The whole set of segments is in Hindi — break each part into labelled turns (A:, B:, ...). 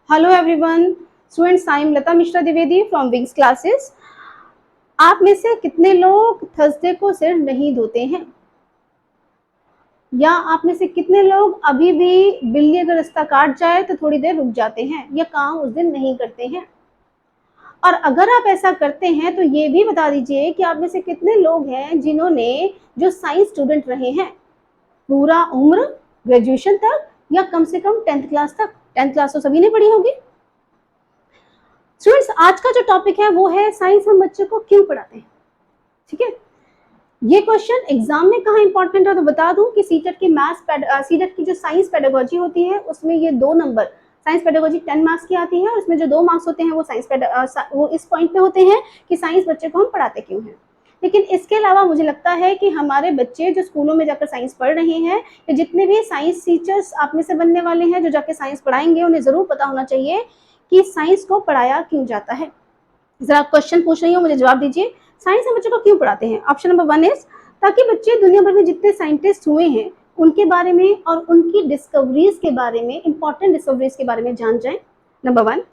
A: Hello everyone, students, I am Lata Mishra Dwivedi from wings classes. आप में से कितने लोग थर्सडे को सिर नहीं धोते हैं? या आप में से कितने लोग अभी भी बिल्ली अगर रास्ता काट जाए तो थोड़ी देर रुक जाते हैं या काम उस दिन नहीं करते हैं? और अगर आप ऐसा करते हैं तो ये भी बता दीजिए कि आप में से कितने लोग हैं जिन्होंने जो साइंस स्टूडेंट रहे हैं पूरा उम्र, ग्रेजुएशन तक या कम से कम 10th क्लास तक। 10th क्लास तो सभी ने पढ़ी होगी। स्टूडेंट्स, आज का जो टॉपिक है वो है साइंस हम बच्चों को क्यों पढ़ाते हैं। ठीक है, ये क्वेश्चन एग्जाम में कहाँ इंपॉर्टेंट है तो बता दूं कि सीटेट की सीटेट की जो साइंस पेडागोजी होती है उसमें ये 2 नंबर साइंस पेडागोजी 10 मार्क्स की आती है और इसमें जो 2 मार्क्स होते हैं वो इस पॉइंट पे होते हैं कि साइंस बच्चे को हम पढ़ाते क्यों हैं। लेकिन इसके अलावा मुझे लगता है कि हमारे बच्चे जो स्कूलों में जाकर साइंस पढ़ रहे हैं या जितने भी साइंस टीचर्स आप में से बनने वाले हैं जो जाके साइंस पढ़ाएंगे उन्हें जरूर पता होना चाहिए कि साइंस को पढ़ाया क्यों जाता है। जरा क्वेश्चन पूछ रही हूँ, मुझे जवाब दीजिए। साइंस हम बच्चों को क्यों पढ़ाते हैं? ऑप्शन नंबर 1 इज ताकि बच्चे दुनिया भर में जितने साइंटिस्ट हुए हैं उनके बारे में और उनकी डिस्कवरीज के बारे में, इंपॉर्टेंट डिस्कवरीज के बारे में जान जाए। नंबर 1।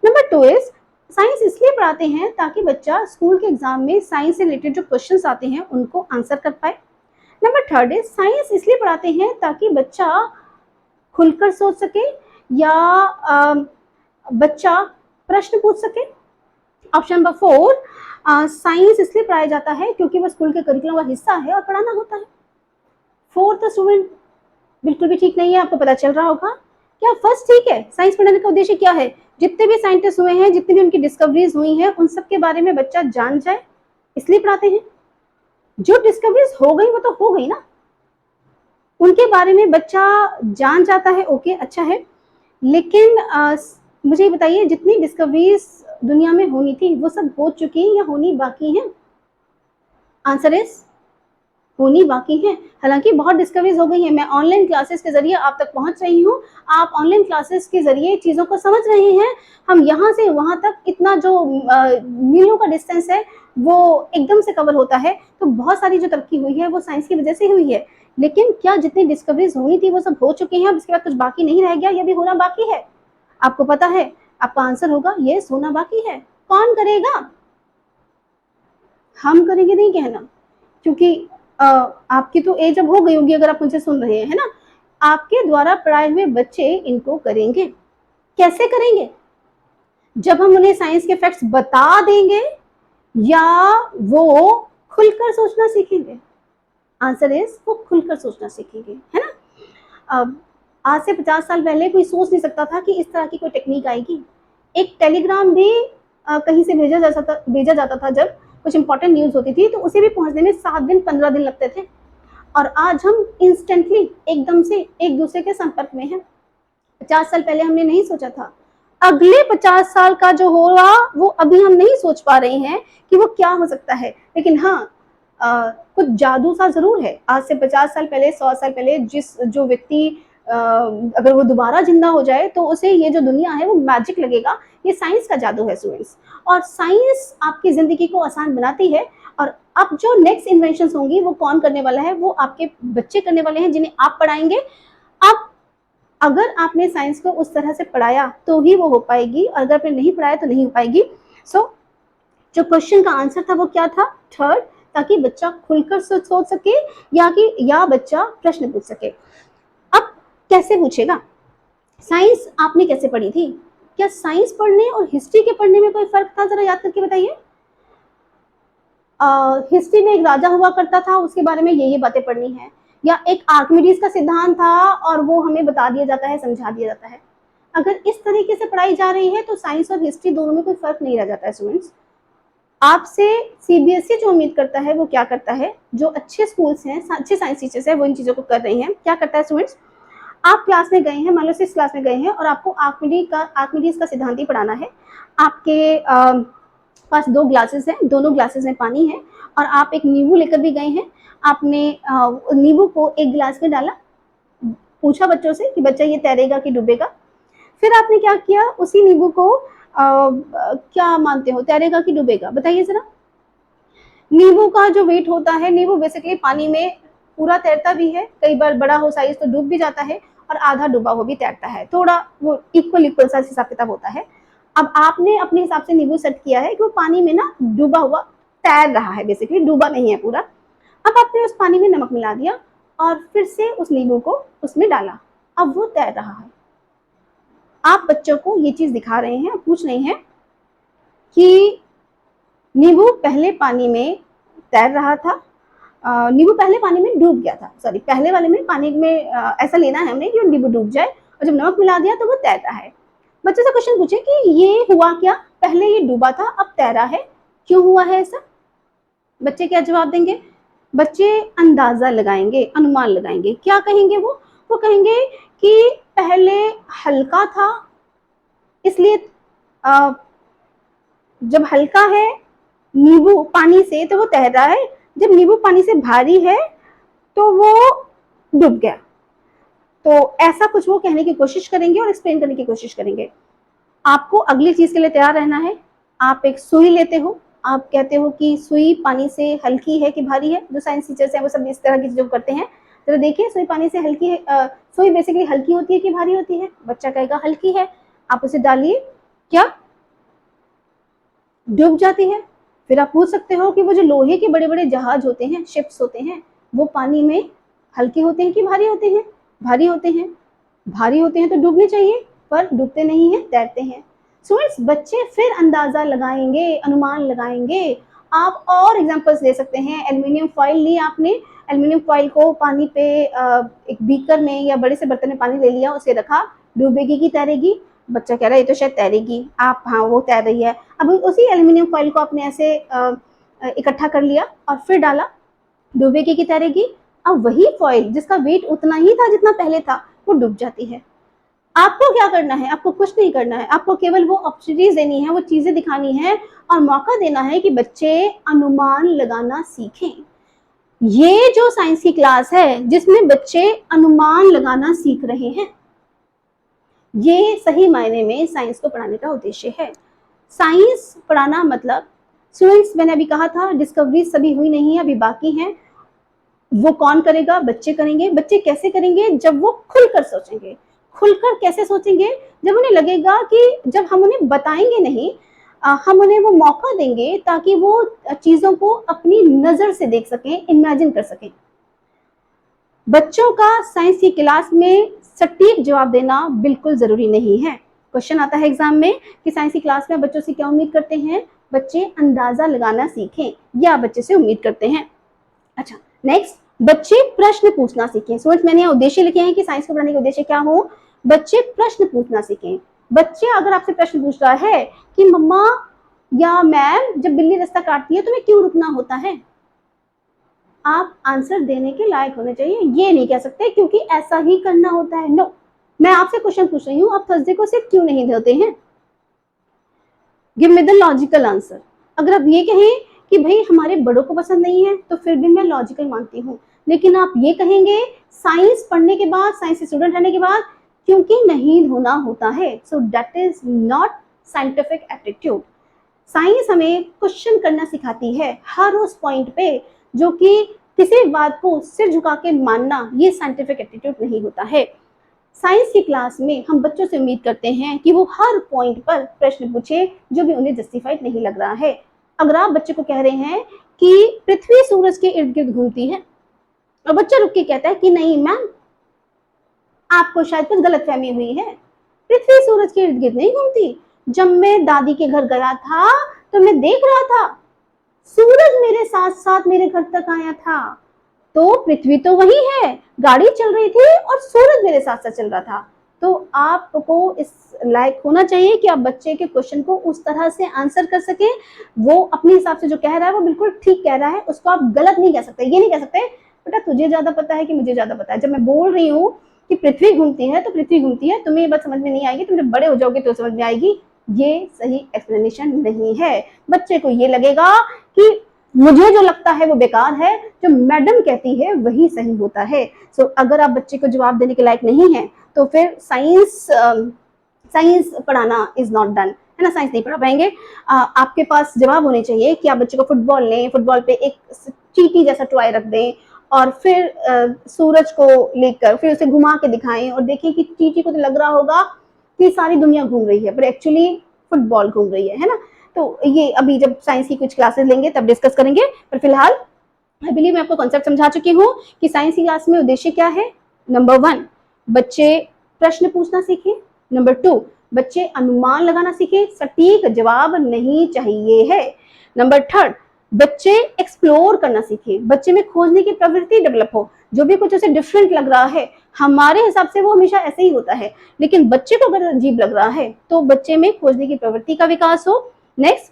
A: नंबर 2 इज साइंस इसलिए पढ़ाते हैं ताकि बच्चा स्कूल के एग्जाम में साइंस से रिलेटेड जो क्वेश्चंस आते हैं उनको आंसर कर पाए। नंबर 3 इज साइंस इसलिए पढ़ाते हैं ताकि बच्चा खुलकर सोच सके या बच्चा प्रश्न पूछ सके। ऑप्शन नंबर 4, साइंस इसलिए पढ़ाया जाता है क्योंकि वो स्कूल के करिकुलम का हिस्सा है और पढ़ाना होता है। फोर्थ स्टूडेंट बिल्कुल भी ठीक नहीं है, आपको पता चल रहा होगा। क्या फर्स्ट ठीक है? साइंस पढ़ाने का उद्देश्य क्या है? जितने भी साइंटिस्ट हुए हैं, जितनी भी उनकी डिस्कवरीज हुई हैं, उन सब के बारे में बच्चा जान जाए, इसलिए पढ़ाते हैं। जो डिस्कवरीज हो गई वो तो हो गई ना, उनके बारे में बच्चा जान जाता है, ओके, अच्छा है। लेकिन मुझे ये बताइए, जितनी डिस्कवरीज दुनिया में होनी थी वो सब हो चुकी या होनी बाकी हैं? आंसर इज होनी बाकी है। हालांकि बहुत डिस्कवरीज हो गई है। मैं ऑनलाइन क्लासेस के जरिए आप तक पहुंच रही हूँ, आप ऑनलाइन क्लासेस के जरिए चीजों को समझ रहे हैं। हम यहाँ से वहां तक इतना जो मीलों का डिस्टेंस है वो एकदम से कवर होता है। तो बहुत सारी जो तरक्की हुई है वो साइंस की वजह से हुई है। लेकिन क्या जितनी डिस्कवरीज हुई थी वो सब हो चुकी हैं? अब इसके बाद कुछ बाकी नहीं रह गया, ये भी होना बाकी है? आपको पता है, आपका आंसर होगा ये होना बाकी है। कौन करेगा? हम करेंगे नहीं कहना, क्योंकि आपकी तो एज अब हो गई होगी अगर आप मुझे सुन रहे हैं, है ना। आपके द्वारा पढ़ाए हुए बच्चे इनको करेंगे। कैसे करेंगे? जब हम उन्हें साइंस के फैक्ट्स बता देंगे या वो खुलकर सोचना सीखेंगे? आंसर इज वो खुलकर सोचना सीखेंगे, है ना। अब आज से 50 साल पहले कोई सोच नहीं सकता था कि इस तरह की कोई टेक्निक आएगी। एक टेलीग्राम भी कहीं से भेजा जाता था जब कुछ इंपॉर्टेंट न्यूज होती थी तो उसे भी पहुंचने में 7 दिन 15 दिन लगते थे। और आज हम इंस्टेंटली एकदम से एक दूसरे के संपर्क में हैं। 50 साल पहले हमने नहीं सोचा था। अगले 50 साल का जो होगा वो अभी हम नहीं सोच पा रहे हैं कि वो क्या हो सकता है। लेकिन हाँ, कुछ जादू सा जरूर है। आज से 50 साल पहले, 100 साल पहले जो व्यक्ति अगर वो दोबारा जिंदा हो जाए तो उसे ये जो दुनिया है वो मैजिक लगेगा। ये साइंस का जादू है स्टूडेंट्स, और साइंस आपकी जिंदगी को आसान बनाती है। और अब जो नेक्स्ट इन्वेंशंस होंगी वो कौन करने वाला है? वो आपके बच्चे करने वाले हैं जिन्हें आप पढ़ाएंगे। अब अगर आपने साइंस को उस तरह से पढ़ाया तो ही वो हो पाएगी, और अगर आपने नहीं पढ़ाया तो नहीं हो पाएगी। सो जो क्वेश्चन का आंसर था वो क्या था? थर्ड, ताकि बच्चा खुलकर सोच सके या बच्चा प्रश्न पूछ सके। अब कैसे पूछेगा? साइंस आपने कैसे पढ़ी थी? क्या साइंस पढ़ने और हिस्ट्री के पढ़ने में कोई फर्क था? जरा याद करके बताइए। हिस्ट्री में एक राजा हुआ करता था, उसके बारे में ये बातें पढ़नी है, या एक आर्किमिडीज का सिद्धांत था और वो हमें बता दिया जाता है, समझा दिया जाता है। अगर इस तरीके से पढ़ाई जा रही है तो साइंस और हिस्ट्री दोनों में कोई फर्क नहीं रह जाता है स्टूडेंट्स। आपसे सीबीएसई जो उम्मीद करता है वो क्या करता है? जो अच्छे स्कूल्स हैं, अच्छे साइंस टीचर्स हैं, वो इन चीजों को कर रही हैं। क्या करता है स्टूडेंट्स? आप क्लास में गए हैं, मान लो 6 क्लास में गए हैं और आपको आर्किमिडीज का सिद्धांत ही पढ़ाना है। आपके पास 2 ग्लासेस हैं, दोनों ग्लासेस में पानी है और आप एक नींबू लेकर भी गए हैं। आपने नींबू को एक गिलास में डाला, पूछा बच्चों से कि बच्चा ये तैरेगा कि डूबेगा। फिर आपने क्या किया? उसी नींबू को क्या मानते हो, तैरेगा कि डूबेगा? बताइए जरा। नींबू का जो वेट होता है, नींबू बेसिकली पानी में पूरा तैरता भी है, कई बार बड़ा हो साइज तो डूब भी जाता है, और आधा डूबा हुआ भी तैरता है, थोड़ा वो इक्वल सा हिसाब किताब होता है। अब आपने अपने हिसाब से नींबू सेट किया है कि वो पानी में ना डूबा हुआ तैर रहा है, बेसिकली डूबा नहीं है पूरा। अब आपने उस पानी में नमक मिला दिया और फिर से उस नींबू को उसमें डाला, अब वो तैर रहा है। आप बच्चों को ये चीज दिखा रहे हैं, पूछ रहे हैं कि नींबू पहले पानी में तैर रहा था, नींबू पहले पानी में डूब गया था, सॉरी पहले वाले में पानी में ऐसा लेना है हमने कि नींबू डूब जाए और जब नमक मिला दिया तो वो तैरता है। बच्चे से क्वेश्चन पूछे कि ये हुआ क्या, पहले ये डूबा था अब तैरा है, क्यों हुआ है ऐसा? बच्चे क्या जवाब देंगे? बच्चे अंदाजा लगाएंगे, अनुमान लगाएंगे। क्या कहेंगे वो कहेंगे कि पहले हल्का था इसलिए जब हल्का है नींबू पानी से तो वो तैर रहा है, जब नींबू पानी से भारी है तो वो डूब गया। तो ऐसा कुछ वो कहने की कोशिश करेंगे और एक्सप्लेन करने की कोशिश करेंगे। आपको अगली चीज के लिए तैयार रहना है। आप एक सुई लेते हो, आप कहते हो कि सुई पानी से हल्की है कि भारी है। जो साइंस टीचर्स हैं वो सब इस तरह की चीजों करते हैं। तो देखिए सुई पानी से हल्की है, सुई बेसिकली हल्की होती है कि भारी होती है? बच्चा कहेगा हल्की है। आप उसे डालिए, क्या डूब जाती है? फिर आप पूछ सकते हो कि वो जो लोहे के बड़े बड़े जहाज होते हैं, शिप्स होते हैं, वो पानी में हल्के होते हैं कि भारी होते हैं? भारी होते हैं। भारी होते हैं तो डूबने चाहिए, पर डूबते नहीं है, तैरते हैं। स्टूडेंट्स, बच्चे फिर अंदाजा लगाएंगे, अनुमान लगाएंगे। आप और एग्जांपल्स ले सकते हैं। एल्युमिनियम फॉइल ली आपने, एल्युमिनियम फॉइल को पानी पे एक बीकर में या बड़े से बर्तन में पानी ले लिया, उसे रखा, डूबेगी कि तैरेगी? बच्चा कह रहा है ये तो शायद तैरेगी। आप हाँ वो तैर रही है। अब उसी एल्युमिनियम फॉइल को आपने ऐसे इकट्ठा कर लिया और फिर डाला, डूबेगी कि तैरेगी? अब वही फॉइल जिसका वेट उतना ही था जितना पहले था, वो डूब जाती है। आपको क्या करना है? आपको कुछ नहीं करना है, आपको केवल वो अपॉर्चुनिटीज देनी है, वो चीजें दिखानी है और मौका देना है कि बच्चे अनुमान लगाना सीखें। ये जो साइंस की क्लास है जिसमें बच्चे अनुमान लगाना सीख रहे हैं, ये सही मायने में साइंस को पढ़ाने का उद्देश्य है। साइंस पढ़ाना मतलब, स्टूडेंट्स मैंने अभी कहा था डिस्कवरी सभी हुई नहीं है, अभी बाकी हैं। वो कौन करेगा? बच्चे करेंगे। बच्चे कैसे करेंगे? जब वो खुलकर सोचेंगे। खुलकर कैसे सोचेंगे? जब उन्हें लगेगा कि जब हम उन्हें बताएंगे नहीं, हम उन्हें वो मौका देंगे ताकि वो चीजों को अपनी नजर से देख सकें, इमेजिन कर सकें। बच्चों का साइंस की क्लास में सटीक जवाब देना बिल्कुल जरूरी नहीं है। क्वेश्चन आता है एग्जाम में कि साइंस की क्लास में बच्चों से क्या उम्मीद करते हैं? बच्चे अंदाजा लगाना सीखें, या बच्चे से उम्मीद करते हैं। अच्छा, नेक्स्ट, बच्चे प्रश्न पूछना सीखें। सोच मैंने उद्देश्य लिखे हैं कि साइंस को पढ़ाने का उद्देश्य क्या हो? बच्चे प्रश्न पूछना सीखें। बच्चे अगर आपसे प्रश्न पूछ रहा है कि मम्मा या मैम जब बिल्ली रास्ता काटती है तुम्हें क्यों रुकना होता है, आप आंसर देने के लायक होने चाहिए। ये नहीं कह सकते क्योंकि ऐसा ही करना होता है। नो, मैं आपसे क्वेश्चन पूछ रही हूँ, आप थर्सडे को सिर्फ क्यों नहीं देते हैं? Give me the logical answer. अगर आप ये कहें कि भाई हमारे बड़ों को पसंद नहीं है तो फिर भी मैं लॉजिकल मानती हूँ, लेकिन आप ये कहेंगे साइंस पढ़ने के बाद, साइंस स्टूडेंट रहने के बाद क्योंकि नहीं होना होता है, so that is not scientific aptitude. Science हमें क्वेश्चन करना सिखाती है हर उस पॉइंट पे, जो कि किसी बात को सिर झुका के मानना, ये साइंटिफिक एप्टीट्यूड नहीं होता है। साइंस की क्लास में हम बच्चों से उम्मीद करते हैं कि वो हर पॉइंट पर प्रश्न पूछे जो भी उन्हें जस्टिफाइड नहीं लग रहा है। अगर आप बच्चे को कह रहे हैं कि पृथ्वी सूरज के इर्द गिर्द घूमती है और बच्चा रुक के कहता है कि नहीं मैम, आपको शायद कुछ गलतफहमी हुई है, पृथ्वी सूरज के इर्द गिर्द नहीं घूमती। जब मैं दादी के घर गया था तो मैं देख रहा था सूरज मेरे साथ साथ मेरे घर तक आया था, तो पृथ्वी तो वही है, गाड़ी चल रही थी और सूरज मेरे साथ साथ चल रहा था। तो आपको इस लायक होना चाहिए कि आप बच्चे के क्वेश्चन को उस तरह से आंसर कर सके, वो अपने हिसाब से जो कह रहा है वो बिल्कुल ठीक कह रहा है, उसको आप गलत नहीं कह सकते। ये नहीं कह सकते बेटा तुझे ज्यादा पता है कि मुझे ज्यादा पता है। जब मैं बोल रही हूँ कि पृथ्वी घूमती है तो पृथ्वी घूमती है, तुम्हें ये बात समझ में नहीं आएगी, तुम जब बड़े हो जाओगे तो समझ में आएगी। ये सही एक्सप्लेनेशन नहीं है। बच्चे को ये लगेगा कि मुझे जो लगता है वो बेकार है, जो मैडम कहती है वही सही होता है। सो अगर आप बच्चे को जवाब देने के लायक नहीं है तो फिर साइंस पढ़ाना इज नॉट डन, है ना, साइंस नहीं पढ़ा पाएंगे। आपके पास जवाब होने चाहिए कि आप बच्चे को फुटबॉल लें, फुटबॉल पे एक चीटी जैसा टॉय रख दें और फिर सूरज को लेकर फिर उसे घुमा के दिखाएं और देखें कि टीटी को तो लग रहा होगा कि सारी दुनिया घूम रही है, पर एक्चुअली फुटबॉल घूम रही है ना। तो ये अभी जब साइंस की कुछ क्लासेस लेंगे तब डिस्कस करेंगे, पर फिलहाल आई बिलीव मैं आपको कॉन्सेप्ट समझा चुकी हूँ कि साइंस की क्लास में उद्देश्य क्या है। नंबर 1, बच्चे प्रश्न पूछना सीखें। नंबर 2, बच्चे अनुमान लगाना सीखें, सटीक जवाब नहीं चाहिए है। नंबर 3, बच्चे एक्सप्लोर करना सीखें, बच्चे में खोजने की प्रवृत्ति डेवलप हो, जो भी कुछ उसे डिफरेंट लग रहा है, हमारे हिसाब से वो हमेशा ऐसे ही होता है, लेकिन बच्चे को अगर अजीब लग रहा है तो बच्चे में खोजने की प्रवृत्ति का विकास हो। नेक्स्ट,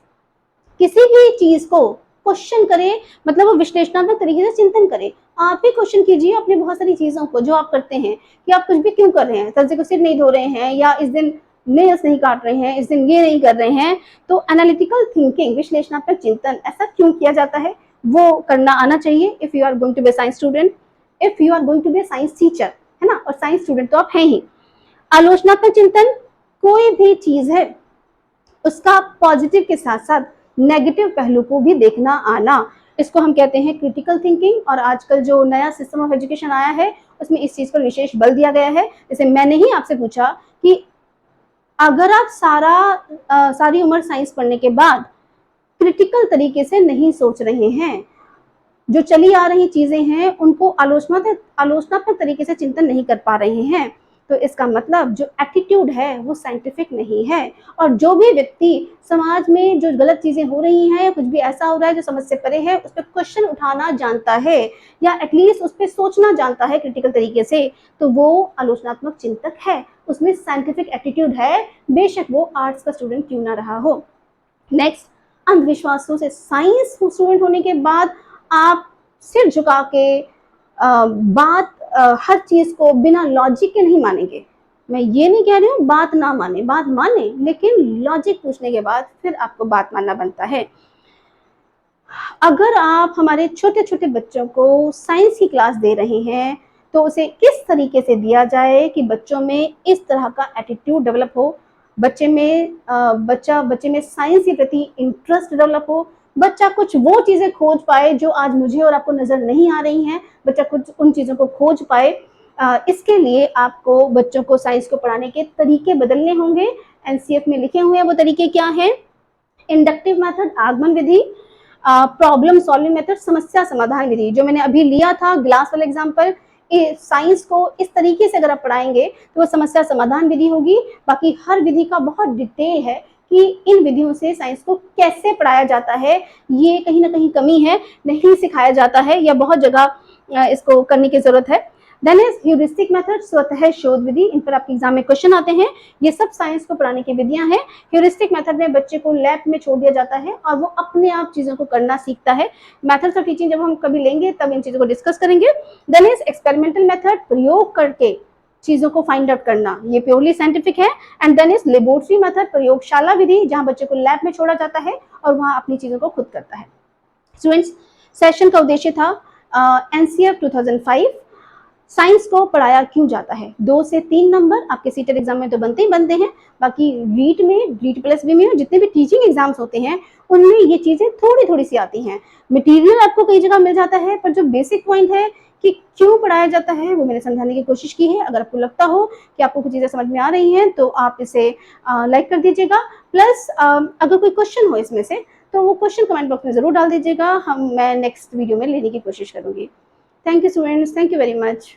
A: किसी भी चीज को क्वेश्चन करें, मतलब वो विश्लेषणात्मक तरीके से चिंतन करें। आप भी क्वेश्चन कीजिए अपनी बहुत सारी चीजों को जो आप करते हैं, कि आप कुछ भी क्यों कर रहे हैं, सब्जी को सिर नहीं धो रहे हैं, या इस दिन नेल्स नहीं काट रहे हैं, इस दिन ये नहीं कर रहे हैं, तो एनालिटिकल थिंकिंग, विश्लेषणात्मक चिंतन, ऐसा क्यों किया जाता है वो करना आना चाहिए। If you are going to be science student, if you are going to be science teacher, है ना, और साइंस स्टूडेंट तो आप हैं ही। आलोचनात्मक चिंतन, कोई भी चीज है उसका पॉजिटिव के साथ साथ नेगेटिव पहलू को भी देखना आना, इसको हम कहते हैं क्रिटिकल थिंकिंग। और आजकल जो नया सिस्टम ऑफ एजुकेशन आया है उसमें इस चीज पर विशेष बल दिया गया है। जैसे मैंने ही आपसे पूछा कि अगर आप सारी उम्र साइंस पढ़ने के बाद क्रिटिकल तरीके से नहीं सोच रहे हैं, जो चली आ रही चीजें हैं उनको आलोचनात्मक तरीके से चिंतन नहीं कर पा रहे हैं, तो इसका मतलब जो एटीट्यूड है वो साइंटिफिक नहीं है। और जो भी व्यक्ति समाज में जो गलत चीजें हो रही हैं या कुछ भी ऐसा हो रहा है जो समझ से परे है, उस पर क्वेश्चन उठाना जानता है या एटलीस्ट उस पर सोचना जानता है क्रिटिकल तरीके से, तो वो आलोचनात्मक चिंतक है, उसमें साइंटिफिक एटीट्यूड है, बेशक वो आर्ट्स का स्टूडेंट क्यों ना रहा हो। नेक्स्ट, अंधविश्वासों से, साइंस स्टूडेंट होने के बाद आप सिर झुका के हर चीज को बिना लॉजिक के नहीं मानेंगे। मैं ये नहीं कह रही हूँ बात ना माने, बात माने, लेकिन लॉजिक पूछने के बाद फिर आपको बात मानना बनता है। अगर आप हमारे छोटे छोटे बच्चों को साइंस की क्लास दे रहे हैं तो उसे किस तरीके से दिया जाए कि बच्चों में इस तरह का एटीट्यूड डेवलप हो, बच्चे में साइंस के प्रति इंटरेस्ट डेवलप हो, बच्चा कुछ वो चीजें खोज पाए जो आज मुझे और आपको नजर नहीं आ रही हैं, बच्चा कुछ उन चीजों को खोज पाए। इसके लिए आपको बच्चों को साइंस को पढ़ाने के तरीके बदलने होंगे। एनसीएफ में लिखे हुए हैं वो तरीके क्या हैं। इंडक्टिव मेथड, आगमन विधि, प्रॉब्लम सॉल्विंग मेथड, समस्या समाधान विधि, जो मैंने अभी लिया था ग्लास वाला एग्जाम्पल। साइंस को इस तरीके से अगर आप पढ़ाएंगे तो वो समस्या समाधान विधि होगी। बाकी हर विधि का बहुत डिटेल है कि इन विधियों से साइंस को कैसे पढ़ाया जाता है, ये कहीं ना कहीं कमी है, नहीं सिखाया जाता है, या बहुत जगह इसको करने की जरूरत है। देन इज ह्यूरिस्टिक मेथड, स्वतः शोध विधि, इन पर आपके एग्जाम में क्वेश्चन आते हैं। ये सब साइंस को पढ़ाने की विधियां हैं। ह्यूरिस्टिक मेथड में बच्चे को लैब में छोड़ दिया जाता है और वो अपने आप चीजों को करना सीखता है। मेथड्स ऑफ टीचिंग जब हम कभी लेंगे तब इन चीजों को डिस्कस करेंगे। देन इज एक्सपेरिमेंटल मेथड, प्रयोग करके चीजों को फाइंड आउट करना, ये प्योरली साइंटिफिक है। And then is laboratory method, प्रयोगशाला विधि, जहां बच्चे को लैब में छोड़ा जाता है और वहां अपनी चीजों को खुद करता है। स्टूडेंट्स, सेशन का उद्देश्य था एनसीएफ 2005 साइंस को पढ़ाया क्यों जाता है। 2 से 3 नंबर आपके सीटेट एग्जाम में तो बनते ही बनते हैं, बाकी रीट में, रीट प्लस बी में जितने भी टीचिंग एग्जाम्स होते हैं उनमें ये चीजें थोड़ी थोड़ी सी आती हैं। मटेरियल आपको कई जगह मिल जाता है, पर जो बेसिक पॉइंट है कि क्यों पढ़ाया जाता है वो मैंने समझाने की कोशिश की है। अगर आपको लगता हो कि आपको कुछ चीजें समझ में आ रही हैं तो आप इसे लाइक कर दीजिएगा। प्लस अगर कोई क्वेश्चन हो इसमें से तो वो क्वेश्चन कमेंट बॉक्स में जरूर डाल दीजिएगा, मैं नेक्स्ट वीडियो में लेने की कोशिश करूंगी। Thank you students, thank you very much.